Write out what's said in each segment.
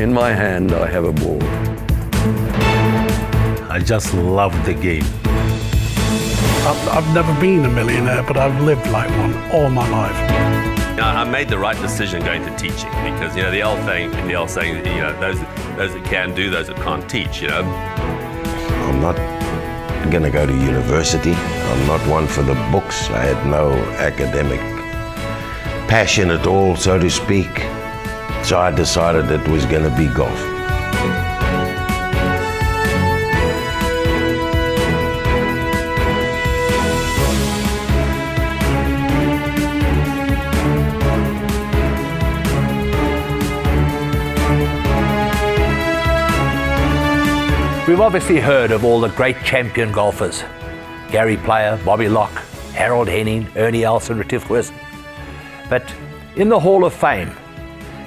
In my hand, I have a ball. I just love the game. I've never been a millionaire, but I've lived like one all my life. I made the right decision going to teaching because, the old saying, those that can do, those that can't teach, I'm not going to go to university. I'm not one for the books. I had no academic passion at all, so to speak. So I decided it was going to be golf. We've obviously heard of all the great champion golfers. Gary Player, Bobby Locke, Harold Henning, Ernie Els and Retief Goosen. But in the Hall of Fame,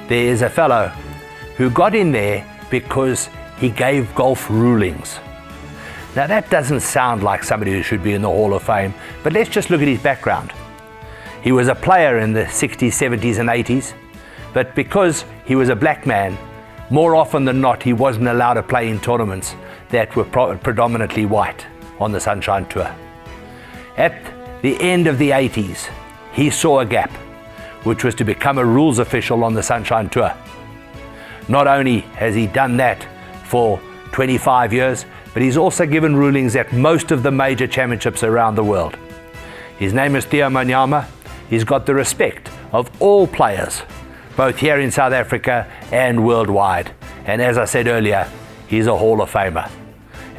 there is a fellow who got in there because he gave golf rulings. Now that doesn't sound like somebody who should be in the Hall of Fame, but let's just look at his background. He was a player in the 60s, 70s and 80s, but because he was a black man, more often than not, he wasn't allowed to play in tournaments that were predominantly white on the Sunshine Tour. At the end of the 80s, he saw a gap, which was to become a rules official on the Sunshine Tour. Not only has he done that for 25 years, but he's also given rulings at most of the major championships around the world. His name is Theo Manyama. He's got the respect of all players, both here in South Africa and worldwide. And as I said earlier, he's a Hall of Famer.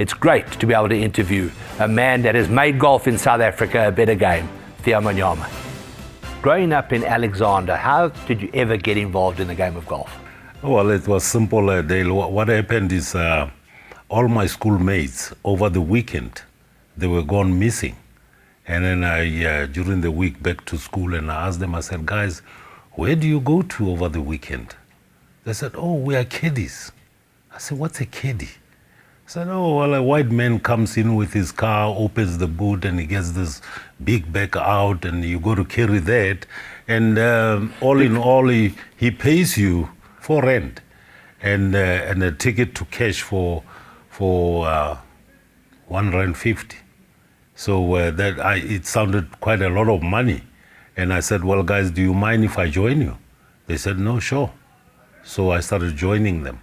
It's great to be able to interview a man that has made golf in South Africa a better game, Theo Manyama. Growing up in Alexander, how did you ever get involved in the game of golf? Well, it was simple, Dale. What happened is all my schoolmates over the weekend, they were gone missing. And then during the week back to school, and I asked them, I said, guys, where do you go to over the weekend? They said, oh, we are caddies. I said, what's a caddy? I said, oh, well, a white man comes in with his car, opens the boot, and he gets this big bag out, and you go to carry that. And all in all, he pays you for rent and a ticket to cash for R1.50. So it sounded quite a lot of money. And I said, well, guys, do you mind if I join you? They said, no, sure. So I started joining them.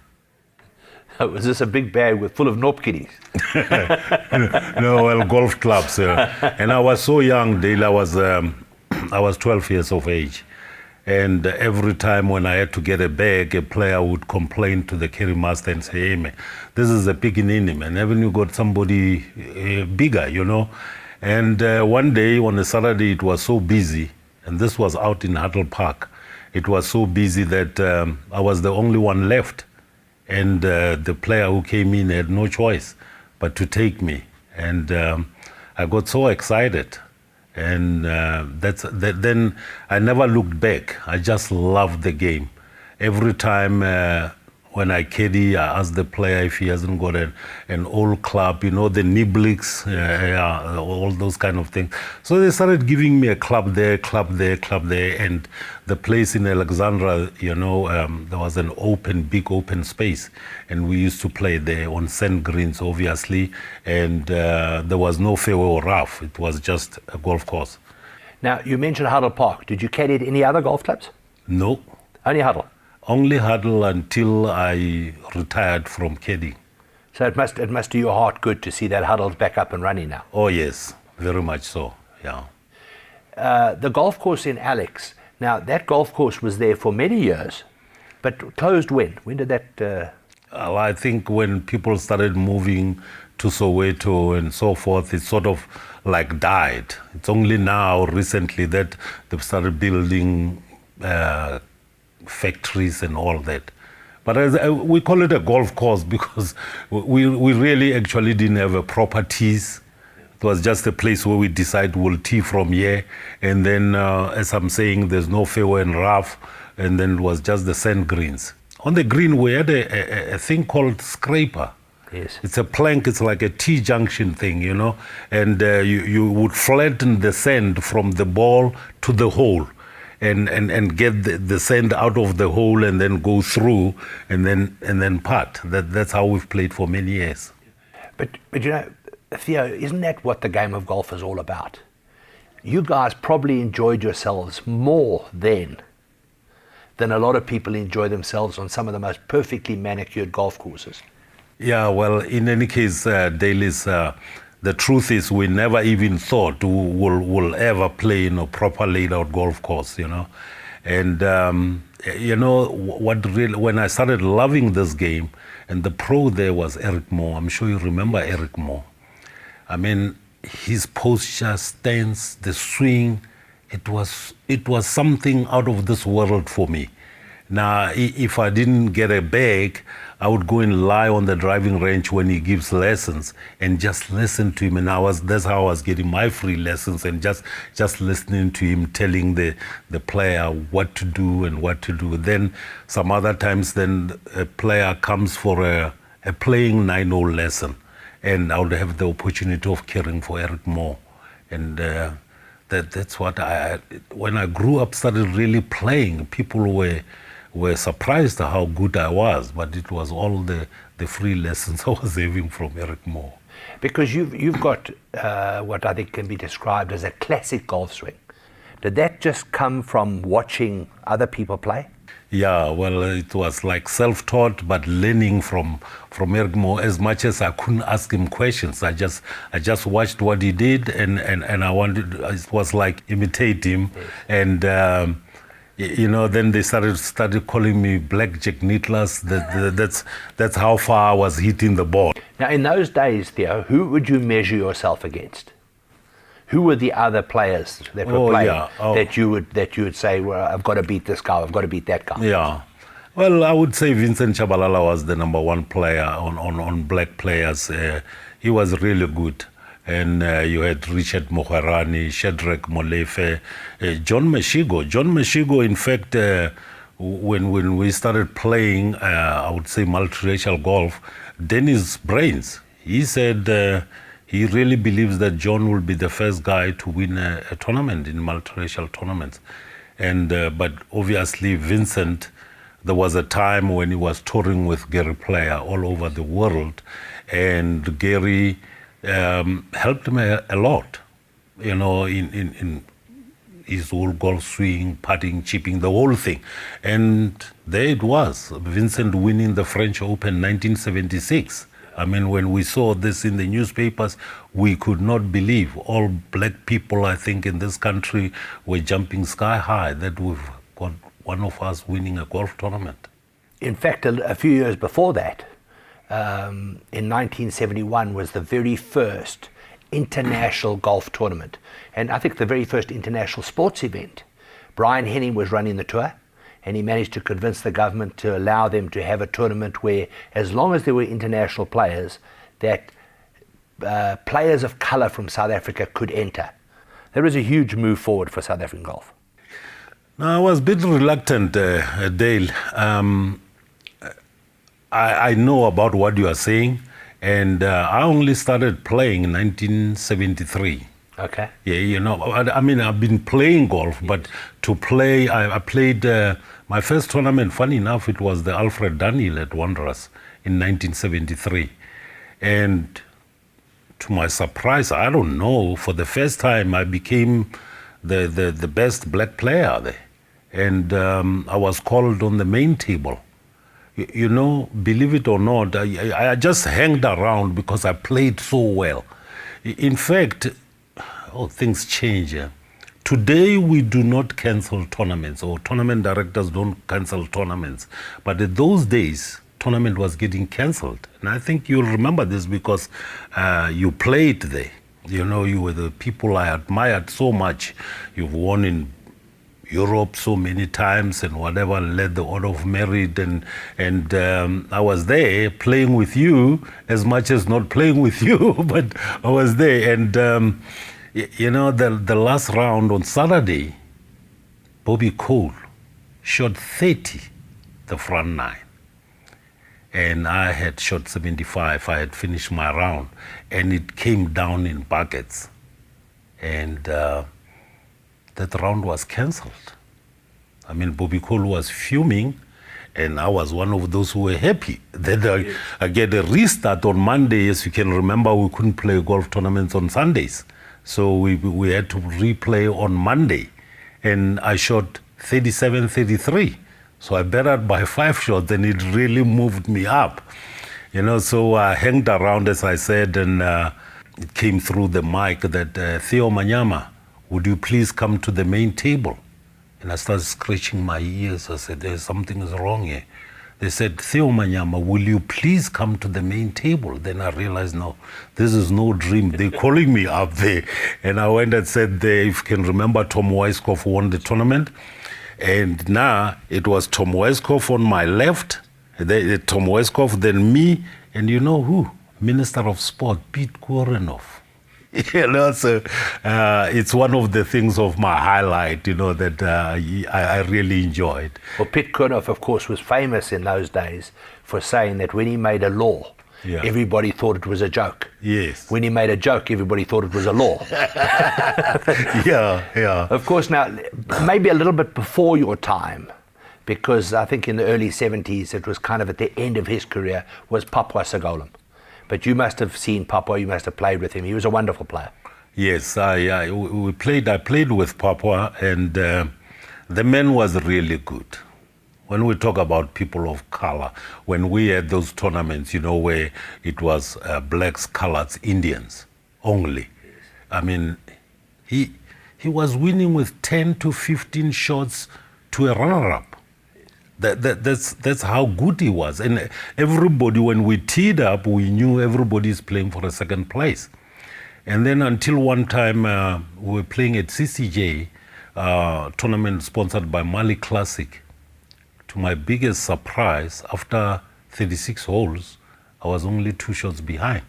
Was this a big bag full of Norp kiddies? No, well, golf clubs. And I was so young, Dale. I was 12 years of age. And every time when I had to get a bag, a player would complain to the carry master and say, hey, man, this is a pickaninny, man. Haven't you got somebody bigger, And one day on a Saturday, it was so busy, and this was out in Huddle Park. It was so busy that I was the only one left. And the player who came in had no choice but to take me. And I got so excited. And then I never looked back. I just loved the game. Every time when I caddy, I ask the player if he hasn't got an old club, the Niblix, all those kind of things. So they started giving me a club there, and the place in Alexandra, there was an big open space, and we used to play there on sand greens, obviously, and there was no fairway or rough. It was just a golf course. Now, you mentioned Huddle Park. Did you caddy at any other golf clubs? No. Only Huddle? Only Huddle until I retired from caddying. So it must do your heart good to see that Huddle's back up and running now. Oh yes, very much so, yeah. The golf course in Alex, now that golf course was there for many years, but closed when? When did that... Well, I think when people started moving to Soweto and so forth, it sort of like died. It's only now, recently, that they've started building factories and all that. But we call it a golf course because we really actually didn't have a proper tees. It was just a place where we decide we'll tee from here. And then, as I'm saying, there's no fairway and rough. And then it was just the sand greens. On the green, we had a thing called scraper. Yes. It's a plank, it's like a T-junction thing, And you would flatten the sand from the ball to the hole. and get the sand out of the hole and then go through and then putt. That's how we've played for many years. But you know, Theo, isn't that what the game of golf is all about? You guys probably enjoyed yourselves more then than a lot of people enjoy themselves on some of the most perfectly manicured golf courses. Yeah, well, in any case, Daly's, the truth is we never even thought we'll ever play in a proper laid out golf course, you know. And, you know, what really, when I started loving this game, and the pro there was Eric Moore. I'm sure you remember Eric Moore. I mean, his posture, stance, the swing, it was something out of this world for me. Now, if I didn't get a bag, I would go and lie on the driving range when he gives lessons and just listen to him. And that's how I was getting my free lessons, and just listening to him telling the player what to do and what to do. Then some other times, then a player comes for a playing 9-hole lesson, and I would have the opportunity of caring for Eric Moore. And that's what when I grew up, started really playing, people were surprised at how good I was, but it was all the free lessons I was having from Eric Moore. Because you've got what I think can be described as a classic golf swing. Did that just come from watching other people play? Yeah, well, it was like self-taught, but learning from Eric Moore. As much as I couldn't ask him questions, I just watched what he did, and I wanted. It was like imitate him, yes. And. You know, then they started calling me Blackjack Nicklaus. That's how far I was hitting the ball. Now, in those days, Theo, who would you measure yourself against? Who were the other players that were playing that you would say, well, I've got to beat this guy, I've got to beat that guy? Yeah. Well, I would say Vincent Chabalala was the number one player on black players. He was really good. And you had Richard Moharani, Shadrach Molefe, John Mashigo. John Mashigo, in fact, when we started playing, I would say multiracial golf, Dennis Brains, he said he really believes that John will be the first guy to win a tournament in multiracial tournaments. And but obviously Vincent, there was a time when he was touring with Gary Player all over the world, and Gary helped me a lot, you know, in his whole golf swing, putting, chipping, the whole thing. And there it was, Vincent winning the French Open 1976. I mean, when we saw this in the newspapers, we could not believe. All black people, I think, in this country were jumping sky high that we've got one of us winning a golf tournament. In fact, a few years before that, in 1971 was the very first international golf tournament, and I think the very first international sports event. Brian Henning was running the tour, and he managed to convince the government to allow them to have a tournament where, as long as there were international players, that players of colour from South Africa could enter. There is a huge move forward for South African golf. Now, I was a bit reluctant, Dale. I know about what you are saying, and I only started playing in 1973. Okay. Yeah, you know, I mean, I've been playing golf, but to play, I played my first tournament, funny enough, it was the Alfred Dunhill at Wanderers in 1973. And to my surprise, I don't know, for the first time I became the best black player there. And I was called on the main table. You know, believe it or not, I just hanged around because I played so well. In fact, things change. Today, we do not cancel tournaments, or tournament directors don't cancel tournaments. But in those days, tournament was getting cancelled. And I think you'll remember this because you played there. You know, you were the people I admired so much. You've won in Europe so many times and whatever, led the Order of Merit, and I was there playing with you as much as not playing with you, but I was there. And you know, the last round on Saturday, Bobby Cole shot 30 the front nine, and I had shot 75. I had finished my round, and it came down in buckets, and that round was cancelled. I mean, Bobby Cole was fuming, and I was one of those who were happy. Then I get a restart on Monday. As you can remember, we couldn't play golf tournaments on Sundays. So we had to replay on Monday. And I shot 37-33. So I bettered by 5 shots, and it really moved me up. You know, so I hanged around, as I said, and it came through the mic that, Theo Manyama, would you please come to the main table? And I started scratching my ears. I said, there's something is wrong here. They said, Theo Manyama, will you please come to the main table? Then I realized, no, this is no dream. They're calling me up there. And I went and said, if you can remember, Tom Weiskopf won the tournament. And now it was Tom Weiskopf on my left, Tom Weiskopf, then me, and you know who? Minister of Sport, Pete Korenov. You know, so it's one of the things of my highlight, you know, that I really enjoyed. Well, Pete Korenov, of course, was famous in those days for saying that when he made a law, everybody thought it was a joke. Yes. When he made a joke, everybody thought it was a law. Yeah. Of course, now, maybe a little bit before your time, because I think in the early 70s, it was kind of at the end of his career, was Papua Sagolum. But you must have seen Papua, you must have played with him. He was a wonderful player. Yes, I played with Papua, and the man was really good. When we talk about people of color, when we had those tournaments, you know, where it was blacks, coloreds, Indians only. I mean, he was winning with 10 to 15 shots to a runner-up. That's how good he was. And everybody, when we teed up, we knew everybody is playing for a second place. And then until one time, we were playing at CCJ, tournament sponsored by Mali Classic. To my biggest surprise, after 36 holes, I was only 2 shots behind.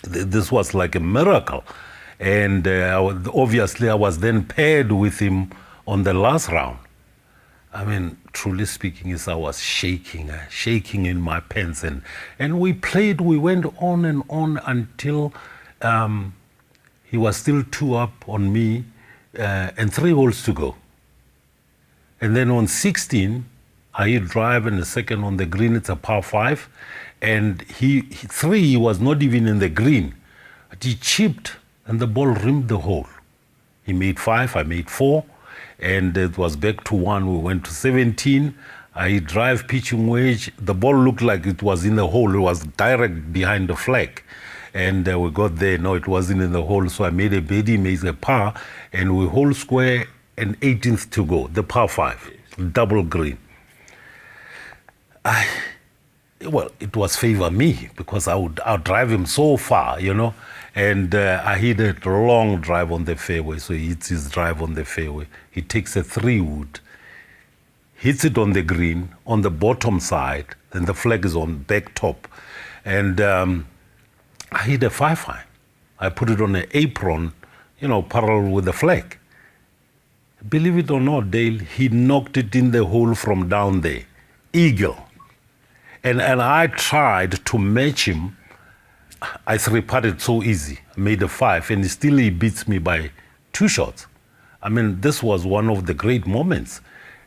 This was like a miracle. And obviously, I was then paired with him on the last round. I mean, truly speaking, I was shaking in my pants. And we played, we went on and on until he was still 2 up on me and 3 holes to go. And then on 16, I hit drive and the second on the green, it's a par 5. And he was not even in the green. But he chipped and the ball rimmed the hole. He made 5, I made 4. And it was back to 1. We went to 17. I drive pitching wedge. The ball looked like it was in the hole. It was direct behind the flag. And we got there. No, it wasn't in the hole. So I made a birdie, made a par. And we hole square and 18th to go, the par 5, double green. Well, it was favor me because I'd drive him so far, you know. And I hit a long drive on the fairway, so he hits his drive on the fairway. He takes a 3-wood, hits it on the green, on the bottom side, then the flag is on back top. And I hit a 5-iron. I put it on an apron, you know, parallel with the flag. Believe it or not, Dale, he knocked it in the hole from down there. Eagle. And I tried to match him. I 3-putted so easy, made a 5, and still he beats me by 2 shots. I mean, this was one of the great moments.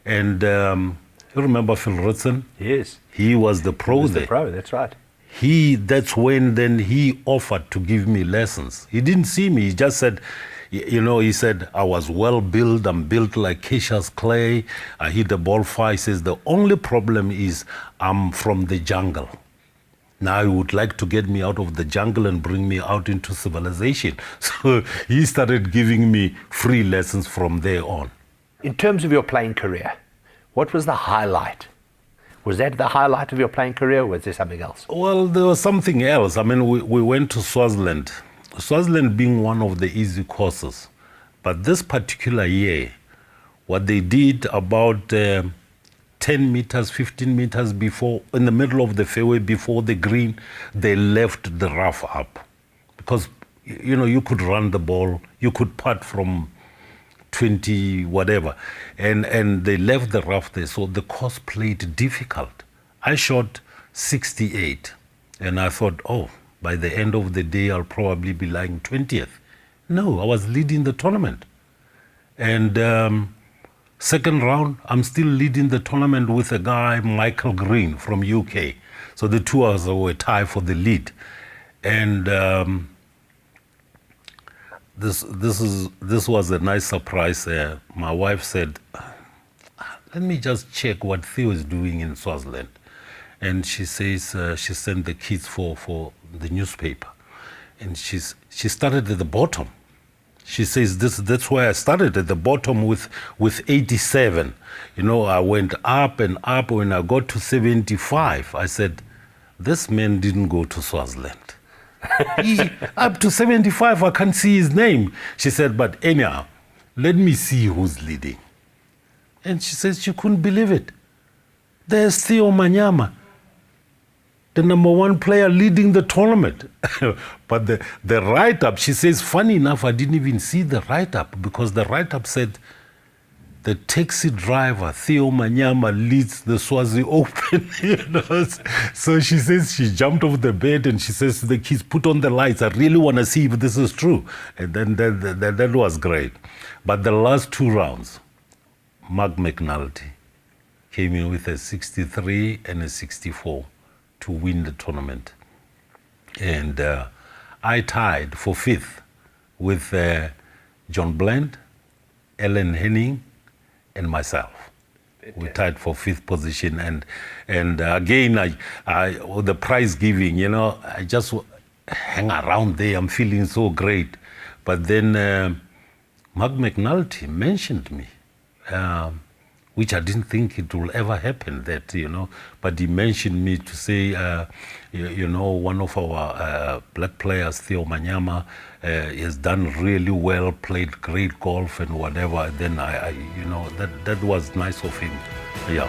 And you remember Phil Ritson? Yes. He was the pro there. The pro, that's right. That's when then he offered to give me lessons. He didn't see me, he just said, you know, he said, I was well built, I'm built like Cassius Clay, I hit the ball far. He says, the only problem is I'm from the jungle. Now he would like to get me out of the jungle and bring me out into civilization. So he started giving me free lessons from there on. In terms of your playing career, what was the highlight? Was that the highlight of your playing career, or was there something else? Well, there was something else. I mean, we went to Swaziland. Swaziland being one of the easy courses. But this particular year, what they did about 10 meters, 15 meters before, in the middle of the fairway before the green, they left the rough up. Because, you know, you could run the ball, you could putt from 20, whatever. And they left the rough there, so the course played difficult. I shot 68, and I thought, oh, by the end of the day, I'll probably be lying 20th. No, I was leading the tournament. And Second round, I'm still leading the tournament with a guy, Michael Green from UK. So the two of us were tied for the lead. And this was a nice surprise. My wife said, let me just check what Theo is doing in Swaziland. And she says she sent the kids for the newspaper. And she started at the bottom. She says that's where I started, at the bottom with 87. You know, I went up and up. When I got to 75, I said, this man didn't go to Swaziland. Up to 75, I can't see his name. She said, but anyhow, let me see who's leading. And she says she couldn't believe it. There's Theo Manyama, the number one player leading the tournament. But the write-up, she says, funny enough, I didn't even see the write-up, because the write-up said, the taxi driver, Theo Manyama, leads the Swazi Open. You know? So she says she jumped off the bed and she says to the kids, put on the lights. I really want to see if this is true. And then that was great. But the last two rounds, Mark McNulty came in with a 63 and a 64 to win the tournament. And I tied for fifth with John Bland, Ellen Henning, and myself. We tied for fifth position, and again, I the prize giving, you know, I just hang around there. I'm feeling so great, but then Mark McNulty mentioned me, which I didn't think it will ever happen. That, you know, but he mentioned me to say, you know, one of our black players, Theo Manyama, has done really well, played great golf and whatever. Then I you know, that was nice of him. Yeah.